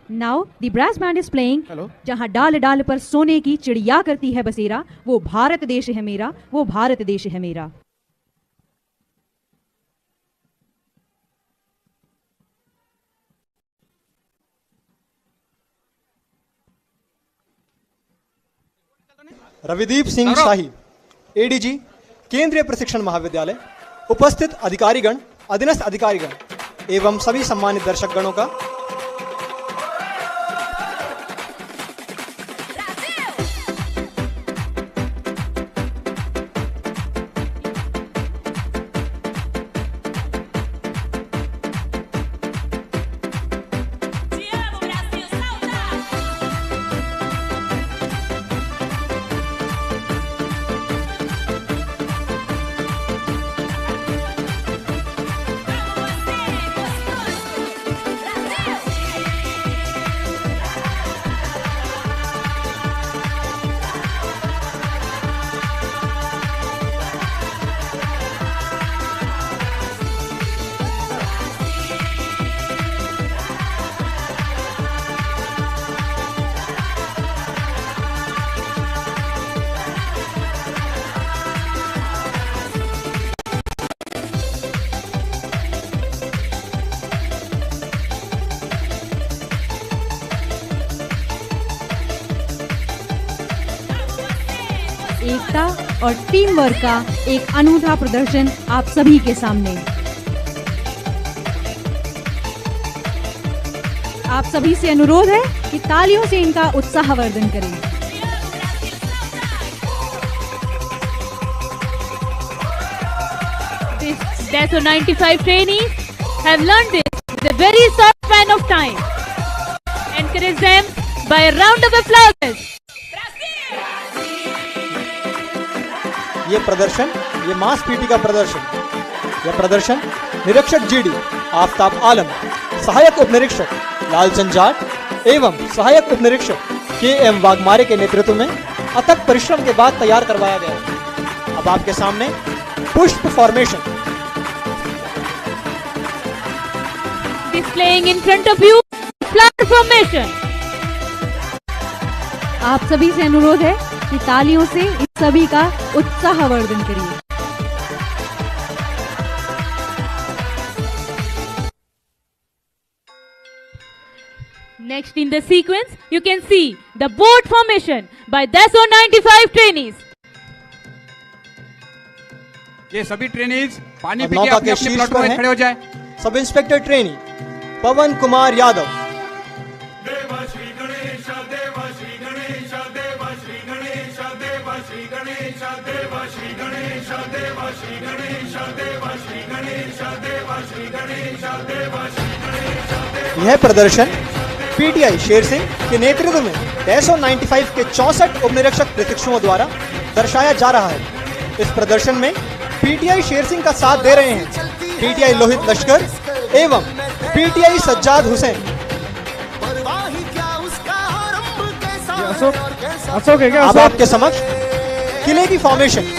Now the brass band is playing. Hello. जहाँ डाल डाल पर सोने की चिड़िया करती है बसेरा, वो भारत देश है मेरा, वो भारत देश है मेरा। रविदीप सिंह शाही, एडीजी, केंद्रीय प्रशिक्षण महाविद्यालय, उपस्थित अधिकारीगण, अधीनस्थ अधिकारीगण एवं सभी सम्मानित दर्शकगणों का एकता और टीम वर्क का एक अनूठा प्रदर्शन आप सभी के सामने। आप सभी से अनुरोध है कि तालियों से इनका उत्साहवर्धन करें। DASO 95 trainees have learned this in a very short span of time. Encourage them by a round of applause. ये प्रदर्शन, ये मास पीटी का प्रदर्शन, यह प्रदर्शन निरीक्षक जीडी आफ्ताब आलम, सहायक उप निरीक्षक लालचंद जाट एवं सहायक उप निरीक्षक KM वाघमारे के नेतृत्व में अथक परिश्रम के बाद तैयार करवाया गया है। अब आपके सामने पुष्प formation Displaying in front of you, flower formation. आप सभी से अनुरोध है कि तालियों से इस सभी का उत्साहवर्धन करिए। Next in the sequence, you can see the boat formation by DASO 95 trainees. ये सभी ट्रेनीज पानी अब पी के नौका अपने के अपने शीर्ष प्लॉट पर में हैं। खड़े हो जाए। सब इंस्पेक्टर ट्रेनी पवन कुमार यादव, यह प्रदर्शन पीटीआई शेर सिंह के नेतृत्व में DASO 95 के 64 उप निरीक्षक प्रशिक्षुओं द्वारा दर्शाया जा रहा है। इस प्रदर्शन में पीटीआई शेर सिंह का साथ दे रहे हैं पीटीआई लोहित लश्कर एवं पीटीआई सज्जाद हुसैन। अशोक है क्या? अब आपके समक्ष किले की formation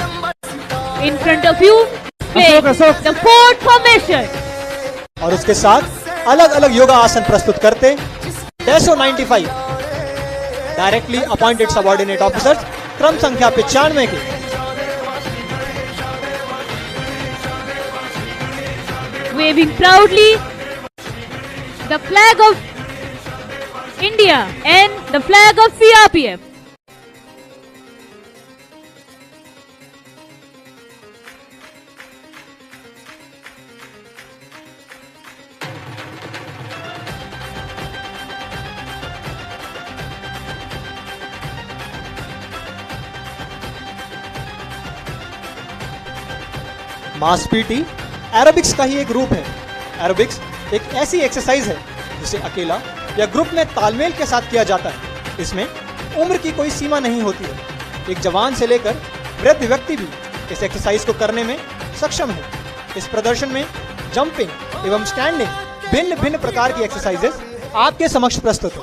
In front of you, playing Ashok. the boat formation. और उसके साथ अलग अलग योगा आसन प्रस्तुत करते DASO 95 directly appointed subordinate officers क्रम संख्या 95 के Waving proudly the flag of India and the flag of CRPF. Mass PT aerobics का ही एक रूप है। एरोबिक्स एक ऐसी एक्सरसाइज है जिसे अकेला या ग्रुप में तालमेल के साथ किया जाता है। इसमें उम्र की कोई सीमा नहीं होती है। एक जवान से लेकर वृद्ध व्यक्ति भी इस एक्सरसाइज को करने में सक्षम है। इस प्रदर्शन में जंपिंग एवं स्टैंडिंग भिन्न भिन्न प्रकार की एक्सरसाइजेस आपके समक्ष प्रस्तुत है।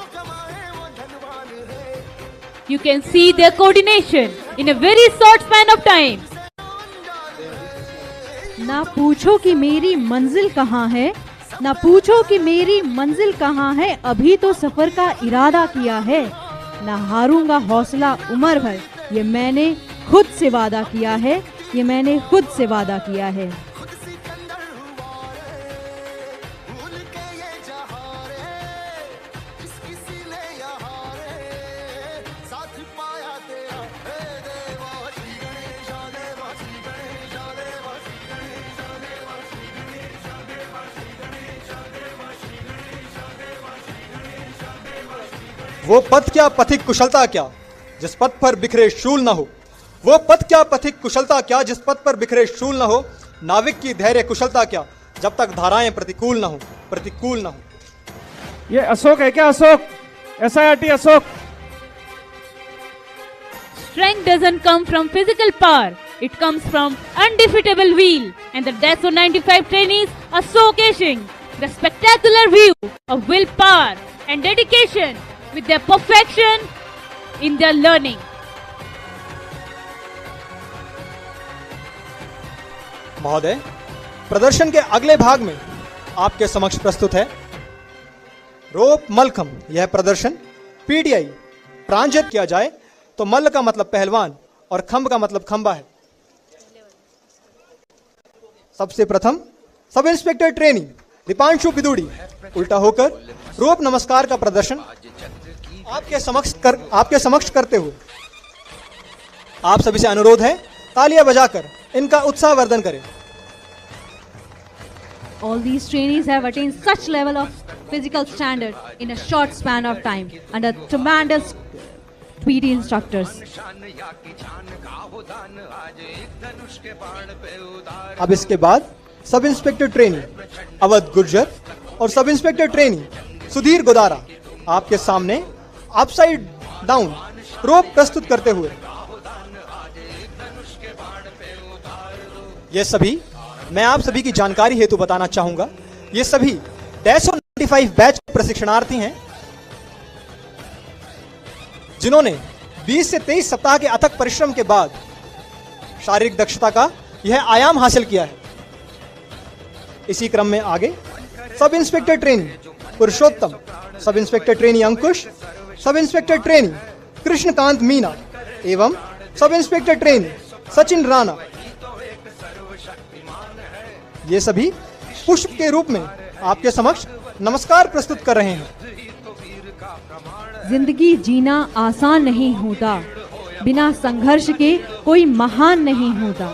You can see their coordination in a very short span of time. ना पूछो कि मेरी मंजिल कहाँ है, ना पूछो कि मेरी मंजिल कहाँ है, अभी तो सफर का इरादा किया है। ना हारूंगा हौसला उम्र भर, ये मैंने खुद से वादा किया है, ये मैंने खुद से वादा किया है। वो पथ क्या पथिक कुशलता क्या जिस पथ पर बिखरे शूल न हो। वो पथ क्या पथिक कुशलता क्या जिस पथ पर बिखरे शूल न हो। नाविक की धैर्य कुशलता क्या जब तक धाराएं प्रतिकूल न हो, प्रतिकूल न हो। ये अशोक है क्या? Ashok, SIRT Ashok. Strength doesn't come from physical power. It comes from undefeatable will. And the DASO 95 trainees are showcasing the spectacular view of willpower and dedication with their perfection in their learning. महोदय, प्रदर्शन के अगले भाग में आपके समक्ष प्रस्तुत है रोप मलखम। यह प्रदर्शन PDI प्रांजित किया जाए तो मल्ल का मतलब पहलवान और खंभ का मतलब खंबा है। सबसे प्रथम सब इंस्पेक्टर ट्रेनी दीपांशु बिदुड़ी उल्टा होकर रोप नमस्कार का प्रदर्शन आपके समक्ष करते हुए आप सभी से अनुरोध है तालियां बजाकर इनका उत्साहवर्धन करें। All these trainees have attained such level of physical standard in a short span of time under tremendous PT instructors. अब इसके बाद सब इंस्पेक्टर ट्रेनी अवध गुर्जर और सब इंस्पेक्टर ट्रेनी सुधीर गोदारा आपके सामने अपसाइड डाउन रोप प्रस्तुत करते हुए। ये सभी मैं आप सभी की जानकारी हेतु बताना चाहूंगा, ये सभी DASO 95 बैच प्रशिक्षणार्थी हैं जिन्होंने 20 से 23 सप्ताह के अथक परिश्रम के बाद शारीरिक दक्षता का यह आयाम हासिल किया है। इसी क्रम में आगे सब इंस्पेक्टर ट्रेनी पुरुषोत्तम, सब इंस्पेक्टर ट्रेनी अंकुश, सब इंस्पेक्टर ट्रेनी कृष्णकांत मीना एवं सब इंस्पेक्टर ट्रेनी सचिन राणा, ये सभी पुष्प के रूप में आपके समक्ष नमस्कार प्रस्तुत कर रहे हैं। जिंदगी जीना आसान नहीं होता, बिना संघर्ष के कोई महान नहीं होता।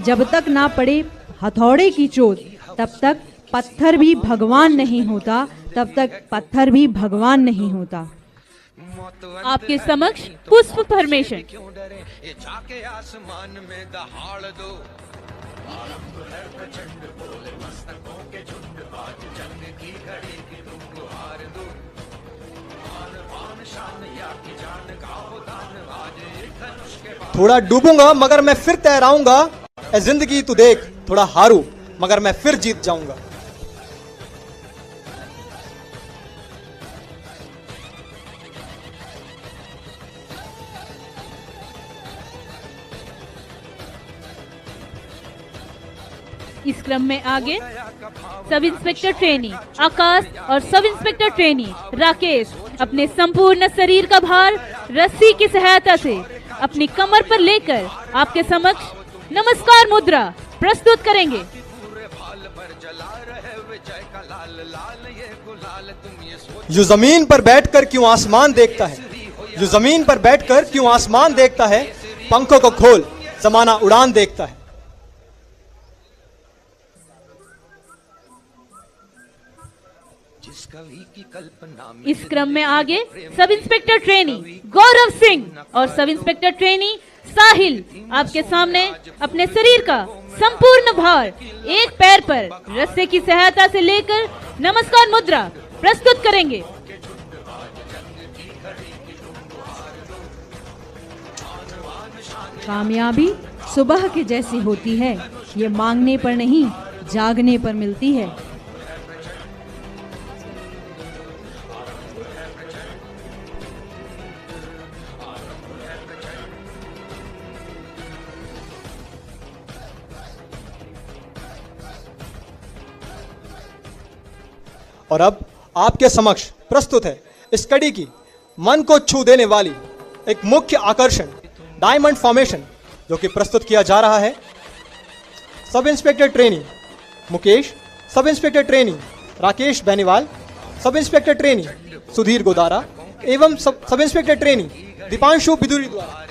जब तक ना पड़े हथौड़े की चोट तब तक पत्थर भी भगवान नहीं होता, तब तक पत्थर भी भगवान नहीं होता। आपके समक्ष पुष्प फॉर्मेशन। थोड़ा डूबूंगा मगर मैं फिर तैराऊंगा, ए जिंदगी तू देख थोड़ा हारू मगर मैं फिर जीत जाऊंगा। इस क्रम में आगे सब इंस्पेक्टर ट्रेनी आकाश और सब इंस्पेक्टर ट्रेनी राकेश अपने संपूर्ण शरीर का भार रस्सी की सहायता से अपनी कमर पर लेकर आपके समक्ष नमस्कार मुद्रा प्रस्तुत करेंगे। जो जमीन पर बैठकर क्यों आसमान देखता है, जो जमीन पर बैठकर क्यों आसमान देखता है, पंखों को खोल जमाना उड़ान देखता है। इस क्रम में आगे सब इंस्पेक्टर ट्रेनी गौरव सिंह और सब इंस्पेक्टर ट्रेनी साहिल आपके सामने अपने शरीर का संपूर्ण भार एक पैर पर रस्से की सहायता से लेकर नमस्कार मुद्रा प्रस्तुत करेंगे। कामयाबी सुबह के जैसी होती है, ये मांगने पर नहीं जागने पर मिलती है। और अब आपके समक्ष प्रस्तुत है इस कड़ी की मन को छू देने वाली एक मुख्य आकर्षण डायमंड फॉर्मेशन, जो कि प्रस्तुत किया जा रहा है सब इंस्पेक्टर ट्रेनी मुकेश, सब इंस्पेक्टर ट्रेनी राकेश बेनीवाल, सब इंस्पेक्टर ट्रेनी सुधीर गोदारा एवं सब इंस्पेक्टर ट्रेनी दीपांशु बिदुरी द्वारा।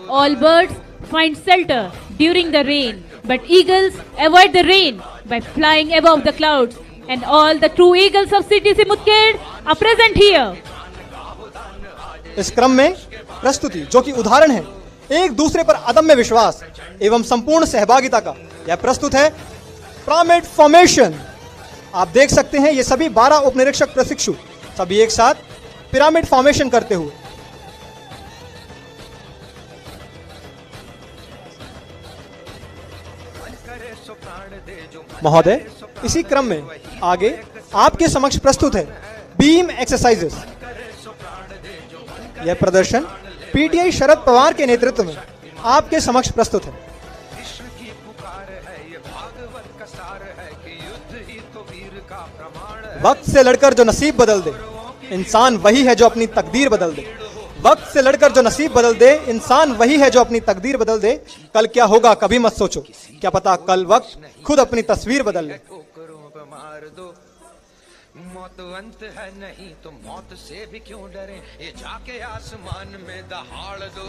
All birds find shelter during the rain, but eagles avoid the rain by flying above the clouds. And all the true eagles of CTC Mutkhed are present here. इस क्रम में प्रस्तुति जो कि उदाहरण है एक दूसरे पर अदम्य विश्वास एवं संपूर्ण सहभागिता का, यह प्रस्तुत है पिरामिड फॉर्मेशन। आप देख सकते हैं ये सभी 12 उपनिरीक्षक प्रशिक्षु सभी एक साथ पिरामिड फॉर्मेशन करते हुए। महोदय, इसी क्रम में आगे आपके समक्ष प्रस्तुत है बीम एक्सरसाइजेस। यह प्रदर्शन पीटीआई शरद पवार के नेतृत्व में आपके समक्ष प्रस्तुत है। वक्त से लड़कर जो नसीब बदल दे, इंसान वही है जो अपनी तकदीर बदल दे। वक्त से लड़कर जो नसीब बदल दे, इंसान वही है जो अपनी तकदीर बदल दे। कल क्या होगा कभी मत सोचो, क्या पता कल वक्त खुद अपनी तस्वीर बदल ले। मौत अंत है नहीं तो मौत से भी क्यों डरे, ये जाके आसमान में दहाड़ दो।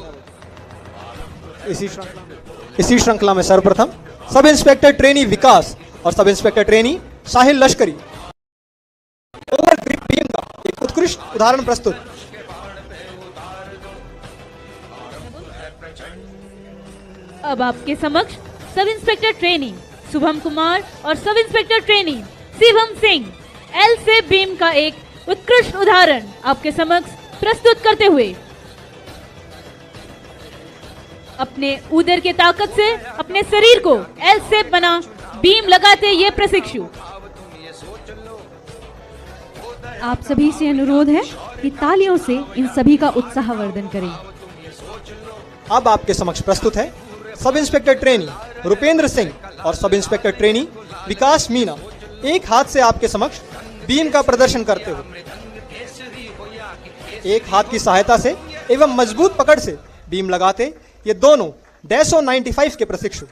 इसी श्रृंखला में सर्वप्रथम सब इंस्पेक्टर ट्रेनी विकास और सब इंस्पेक्टर ट्रेनी साहिल लश्करी ओवर ग्रिप बीम का एक उत्कृष्ट उदाहरण प्रस्तुत। अब आपके समक्ष सब इंस्पेक्टर ट्रेनी शुभम कुमार और सब inspector trainee Shivam Singh L से बीम का एक उत्कृष्ट उदाहरण आपके समक्ष प्रस्तुत करते हुए अपने उदर के ताकत से अपने शरीर को एल शेप बना बीम लगाते ये प्रशिक्षु। आप सभी से अनुरोध है कि तालियों से इन सभी का उत्साहवर्धन करें। अब आपके समक्ष प्रस्तुत है सब इंस्पेक्टर ट्रेनी रुपेंद्र सिंह और सब इंस्पेक्टर ट्रेनी विकास मीना एक हाथ से आपके समक्ष बीम का प्रदर्शन करते हुए। एक हाथ की सहायता से एवं मजबूत पकड़ से बीम लगाते ये दोनों डैसो 95 के प्रशिक्षु।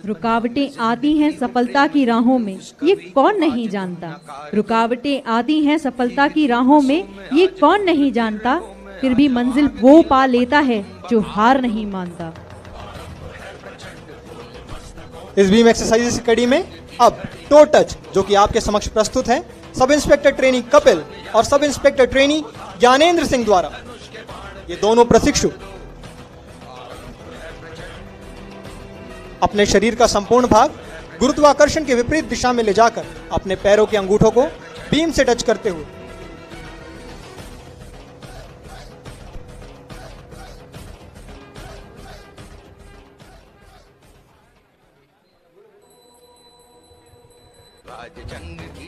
रुकावटें आती हैं सफलता की राहों में, ये कौन नहीं जानता। रुकावटें आती हैं सफलता की राहों में, ये कौन नहीं जानता। फिर भी मंजिल वो पा लेता है जो हार नहीं मानता। इस बीम एक्सरसाइज की कड़ी में अब टो टच जो कि आपके समक्ष प्रस्तुत है सब इंस्पेक्टर ट्रेनी कपिल और सब इंस्पेक्टर ट्रेनी ज्ञानेंद्र सिंह द्वारा। ये दोनों प्रशिक्षु अपने शरीर का संपूर्ण भाग गुरुत्वाकर्षण के विपरीत दिशा में ले जाकर अपने पैरों के अंगूठों को बीम से टच करते हुए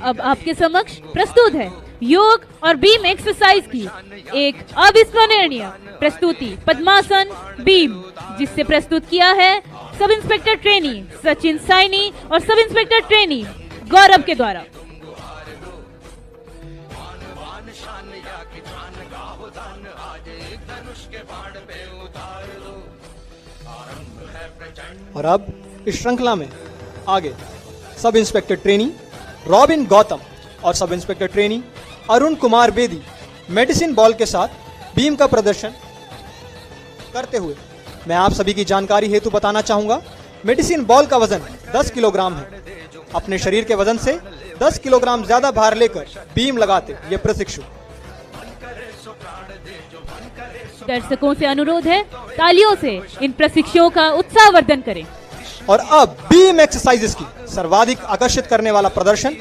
अब आपके समक्ष प्रस्तुत है योग और बीम एक्सरसाइज की एक अविस्मरणीय प्रस्तुति पद्मासन बीम, जिससे प्रस्तुत किया है सब इंस्पेक्टर ट्रेनी सचिन साइनी और सब इंस्पेक्टर ट्रेनी गौरव के द्वारा। और अब इस श्रृंखला में आगे सब इंस्पेक्टर ट्रेनी रॉबिन गौतम और सब inspector trainee Arun Kumar Bedi medicine ball के साथ बीम का प्रदर्शन करते हुए। मैं आप सभी की जानकारी हेतु बताना चाहूंगा, मेडिसिन बॉल का वजन 10 किलोग्राम है। अपने शरीर के वजन से 10 किलोग्राम ज्यादा भार लेकर बीम लगाते ये प्रशिक्षु। दर्शकों से अनुरोध है तालियों से इन प्रशिक्षुओं का उत्साहवर्धन करें। और अब बीम एक्सरसाइजेस की सर्वाधिक आकर्षित करने वाला प्रदर्शन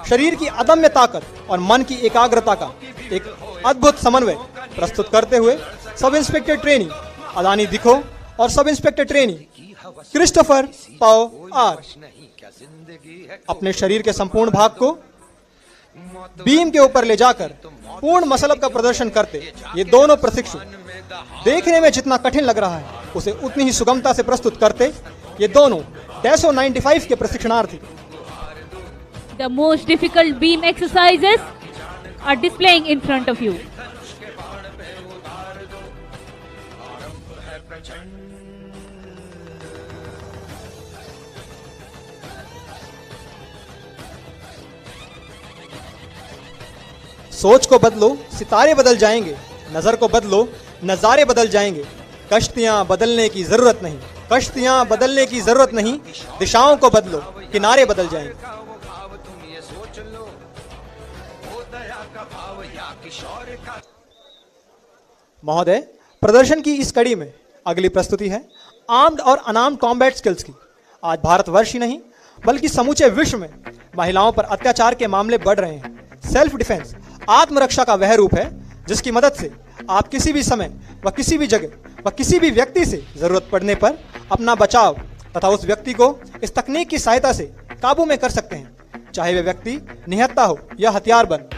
शरीर की अदम्य ताकत और मन की एकाग्रता का एक अद्भुत समन्वय प्रस्तुत करते हुए सब इंस्पेक्टर ट्रेनी अदानी दिखो और सब इंस्पेक्टर ट्रेनी क्रिस्टोफर पाओ आर अपने शरीर के संपूर्ण भाग को बीम के ऊपर ले जाकर पूर्ण मसलब का प्रदर्शन करते ये दोनों प्रशिक्षु देखने में जितना कठिन लग रहा है उसे उतनी ही सुगमता से प्रस्तुत करते ये दोनों डेसो 95 के प्रशिक्षणार्थी। The most difficult beam exercises are displaying in front of you. सोच को बदलो, सितारे बदल जाएंगे। नजर को बदलो, नजारे बदल जाएंगे। कश्तियां बदलने की जरूरत नहीं, कश्तियां बदलने की जरूरत नहीं। दिशाओं को बदलो, किनारे बदल जाएंगे। महोदय, प्रदर्शन की इस कड़ी में अगली प्रस्तुति है आर्म्ड और अनआर्म्ड कॉम्बैट स्किल्स की। आज भारतवर्ष ही नहीं बल्कि समूचे विश्व में महिलाओं पर अत्याचार के मामले बढ़ रहे हैं। सेल्फ डिफेंस आत्मरक्षा का वह रूप है जिसकी मदद से आप किसी भी समय व किसी भी जगह व किसी भी व्यक्ति से जरूरत पड़ने पर अपना बचाव तथा उस व्यक्ति को इस तकनीक की सहायता से काबू में कर सकते हैं, चाहे वह व्यक्ति निहत्था हो या हथियारबंद।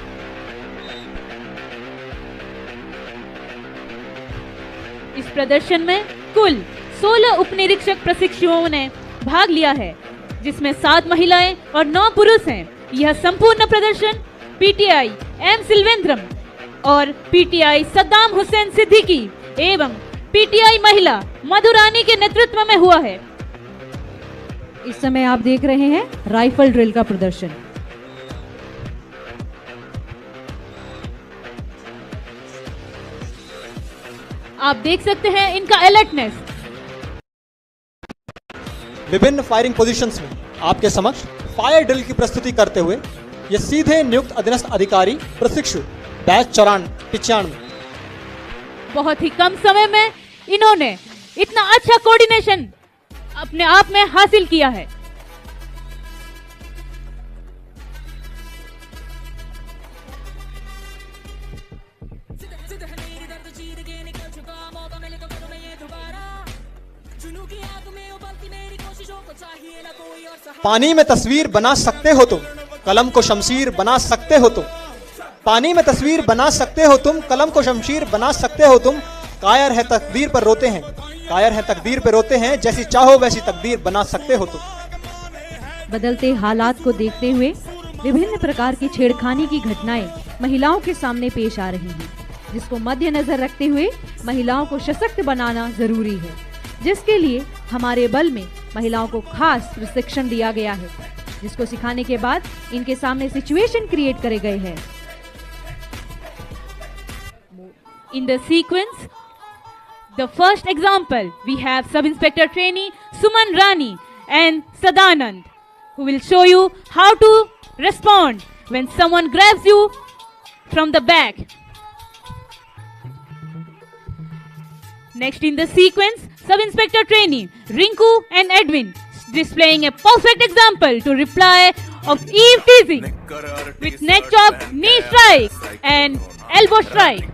इस प्रदर्शन में कुल 16 उपनिरीक्षक प्रशिक्षुओं ने भाग लिया है, जिसमें 7 महिलाएं और 9 पुरुष हैं। यह संपूर्ण प्रदर्शन पीटीआई एम सिल्वेंद्रम और पीटीआई सद्दाम हुसैन सिद्दीकी एवं पीटीआई महिला मधुरानी के नेतृत्व में हुआ है। इस समय आप देख रहे हैं राइफल ड्रिल का प्रदर्शन। आप देख सकते हैं इनका अलर्टनेस। विभिन्न फायरिंग पोजीशंस में आपके समक्ष फायर ड्रिल की प्रस्तुति करते हुए ये सीधे नियुक्त अधीनस्थ अधिकारी प्रशिक्षु बैच 94-95। बहुत ही कम समय में इन्होंने इतना अच्छा कोऑर्डिनेशन अपने आप में हासिल किया है। पानी में तस्वीर बना सकते हो तुम, कलम को शमशीर बना सकते हो तुम। पानी में तस्वीर बना सकते हो तुम, कलम को शमशीर बना सकते हो तुम। कायर है तकदीर पर रोते हैं, कायर है तकदीर पर रोते हैं। जैसी चाहो वैसी तकदीर बना सकते हो तुम। बदलते हालात को देखते हुए विभिन्न प्रकार की छेड़खानी की घटनाएं महिलाओं के सामने पेश आ रही हैं, जिसको मद्देनजर रखते हुए महिलाओं को सशक्त बनाना जरूरी है, जिसके लिए हमारे बल में महिलाओं को खास प्रशिक्षण दिया गया है, जिसको सिखाने के बाद इनके सामने सिचुएशन क्रिएट करे गए हैं। In the sequence, the first example, we have Sub-Inspector Trainee Suman Rani and Sadanand, who will show you how to respond when someone grabs you from the back. Next in the sequence, Sub-Inspector Trainee Rinku and Edwin, displaying a perfect example to reply of eve teasing with neck chop, knee strike and elbow strike.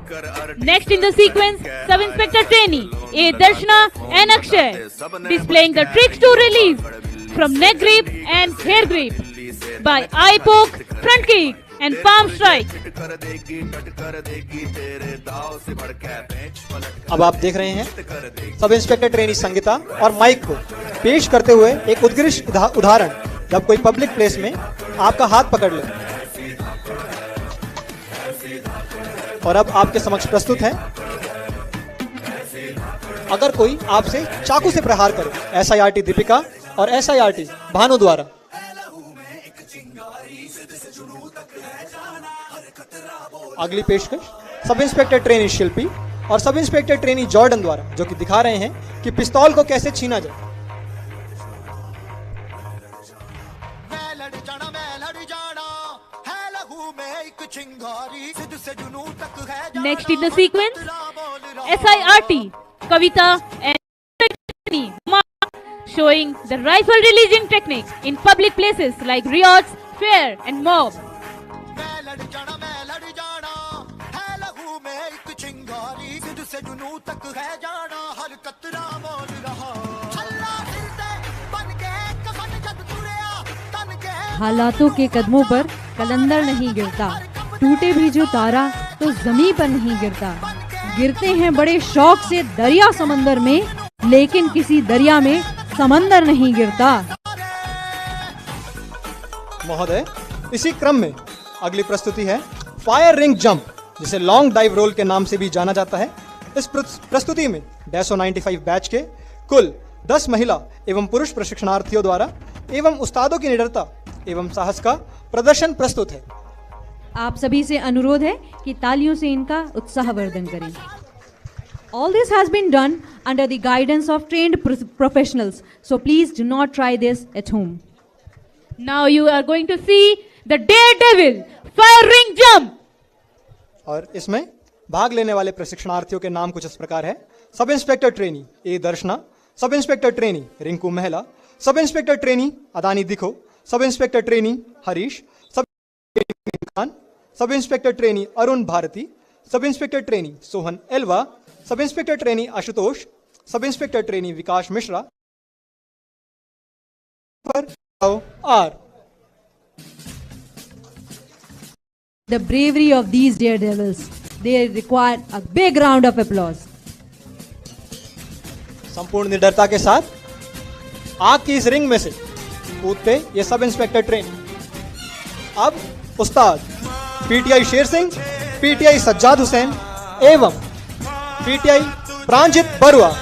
Next in the sequence, Sub-Inspector Trainee A. Darshana and Akshay, displaying the tricks to release from neck grip and hair grip by eye poke, front kick and palm strike. अब आप देख रहे हैं सब inspector trainee Sangeeta और mic को पेश करते हुए एक उत्कृष्ट उदाहरण, जब कोई पब्लिक प्लेस में आपका हाथ पकड़ ले। और अब आपके समक्ष प्रस्तुत है अगर कोई आपसे चाकू से प्रहार करे, SIRT दीपिका और SIRT भानु द्वारा। अगली पेशकश सब इंस्पेक्टर ट्रेनी शिल्पी और सब इंस्पेक्टर ट्रेनी जॉर्डन द्वारा, जो कि दिखा रहे हैं कि पिस्तौल को कैसे छीना जाए। Next in the sequence, SIRT Kavita and showing the rifle releasing technique in public places like riots, fair and mob. हालातों के कदमों पर कलंदर नहीं गिरता, टूटे भी जो तारा तो जमीन पर नहीं गिरता। गिरते हैं बड़े शौक से दरिया समंदर में, लेकिन किसी दरिया में समंदर नहीं गिरता। महोदय, इसी क्रम में अगली प्रस्तुति है फायर रिंग जंप, जिसे लॉन्ग डाइव रोल के नाम से भी जाना जाता है। इस प्रस्तुति में 195 बैच के कुल 10 महिला एवं पुरुष प्रशिक्षणार्थियों द्वारा एवं उस्तादों की निडरता एवं साहस का प्रदर्शन प्रस्तुत है। आप सभी से अनुरोध है कि तालियों से इनका उत्साहवर्धन करें। All this has been done under the guidance of trained professionals, so please do not try this at home. Now you are going to see the Daredevil fire ring jump. और इसमें भाग लेने वाले प्रशिक्षणार्थियों के नाम कुछ इस प्रकार है। सब इंस्पेक्टर ट्रेनी ए दर्शना, सब इंस्पेक्टर ट्रेनी रिंकू महला, सब इंस्पेक्टर ट्रेनी अदानी दिखो, सब inspector trainee Harish, sub inspector Khan, सब inspector trainee Arun Bharti, sub inspector trainee Sohan Elva, sub inspector trainee Ashutosh, sub inspector trainee Vikas Mishra पर आर। The bravery of these daredevils, they require a big round of applause. संपूर्ण निडरता के साथ आग की इस रिंग में से कूदते ये सब इंस्पेक्टर ट्रेनी। अब उस्ताद पीटीआई शेर सिंह, पीटीआई सज्जाद हुसैन एवं PTI Pranjit Barua.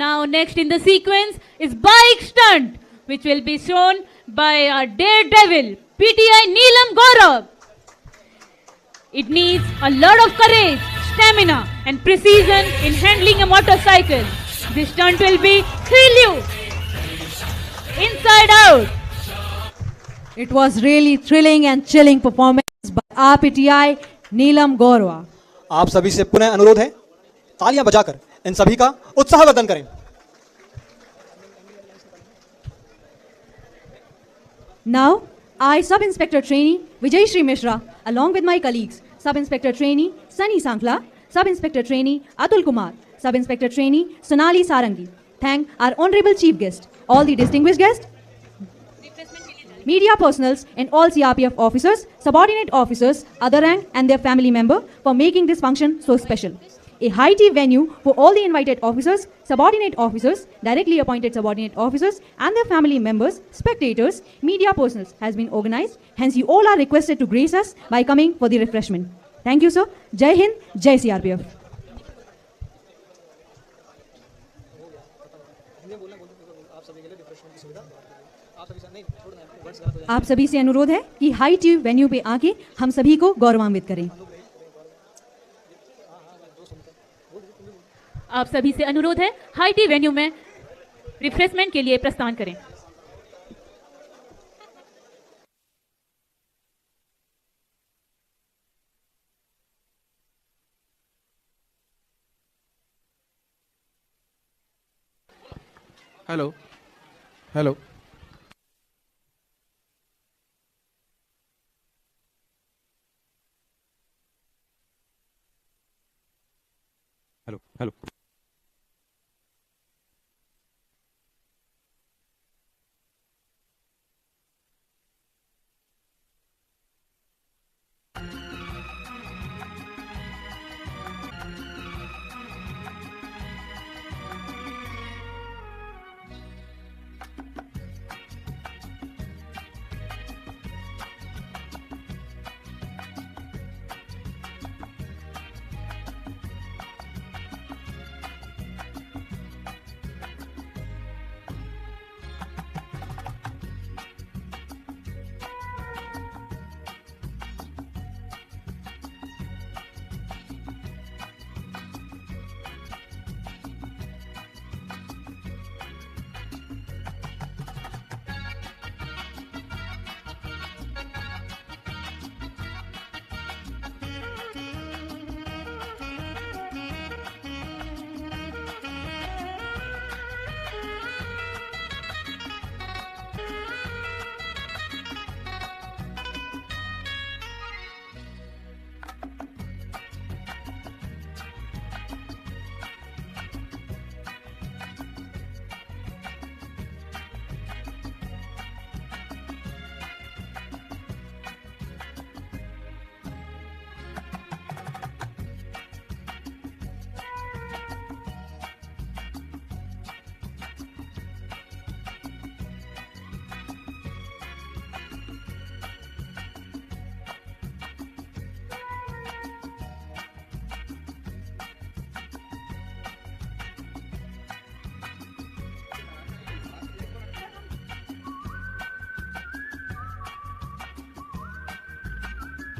Now next in the sequence is bike stunt, which will be shown by our Daredevil PTI Neelam Gaurav. It needs a lot of courage, stamina and precision in handling a motorcycle. This stunt will be thrill you inside out. It was really thrilling and chilling performance by RPTI Neelam Gaurav. आप सभी से पुनः अनुरोध है, तालियां बजाकर इन सभी का उत्साहवर्धन करें। Now, I, Sub Inspector Trainee Vijay Shri Mishra, along with my colleagues, Sub Inspector Trainee Sunny Sankla, Sub Inspector Trainee Atul Kumar, Sub Inspector Trainee Sonali Sarangi, thank our honorable chief guest, all the distinguished guests, media personals and all CRPF officers, subordinate officers, other rank and their family member for making this function so special. A high-tea venue for all the invited officers, subordinate officers, directly appointed subordinate officers and their family members, spectators, media personals has been organized. Hence, you all are requested to grace us by coming for the refreshment. Thank you, sir. Jai Hind, Jai CRPF. आप सभी से अनुरोध है कि high tea venue पे आके हम सभी को गौरवान्वित करें। आप सभी से अनुरोध है, हाई टी वेन्यू में रिफ्रेशमेंट के लिए प्रस्थान करें। हेलो हेलो हेलो हेलो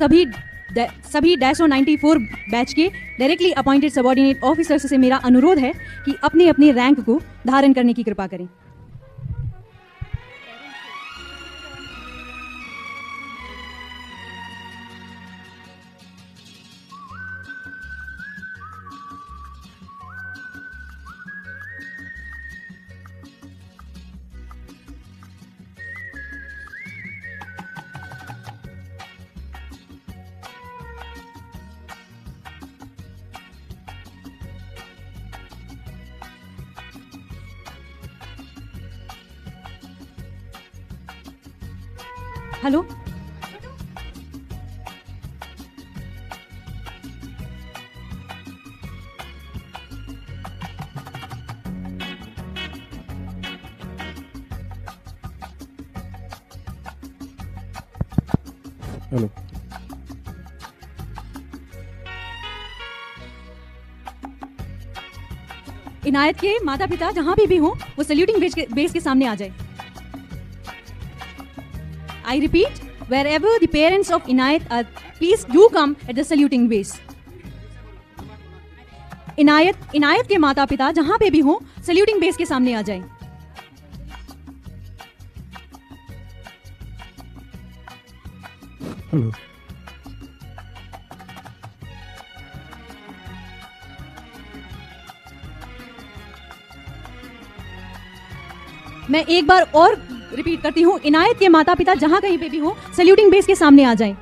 सभी -94 बैच के डायरेक्टली अपॉइंटेड सबऑर्डिनेट ऑफिसर्स से मेरा अनुरोध है कि अपने अपने रैंक को धारण करने की कृपा करें। Hello, hello. इनायत के माता पिता जहां भी हों वो सैल्यूटिंग बेस के सामने आ जाए। I repeat, wherever the parents of Inayat are, please do come at the saluting base. इनायत के माता पिता जहां पे भी हों सैल्यूटिंग बेस के सामने आ जाएं। हेलो। मैं एक बार और रिपीट करती हूँ, इनायत के माता पिता जहां कहीं पे भी हो सैल्यूटिंग बेस के सामने आ जाएं।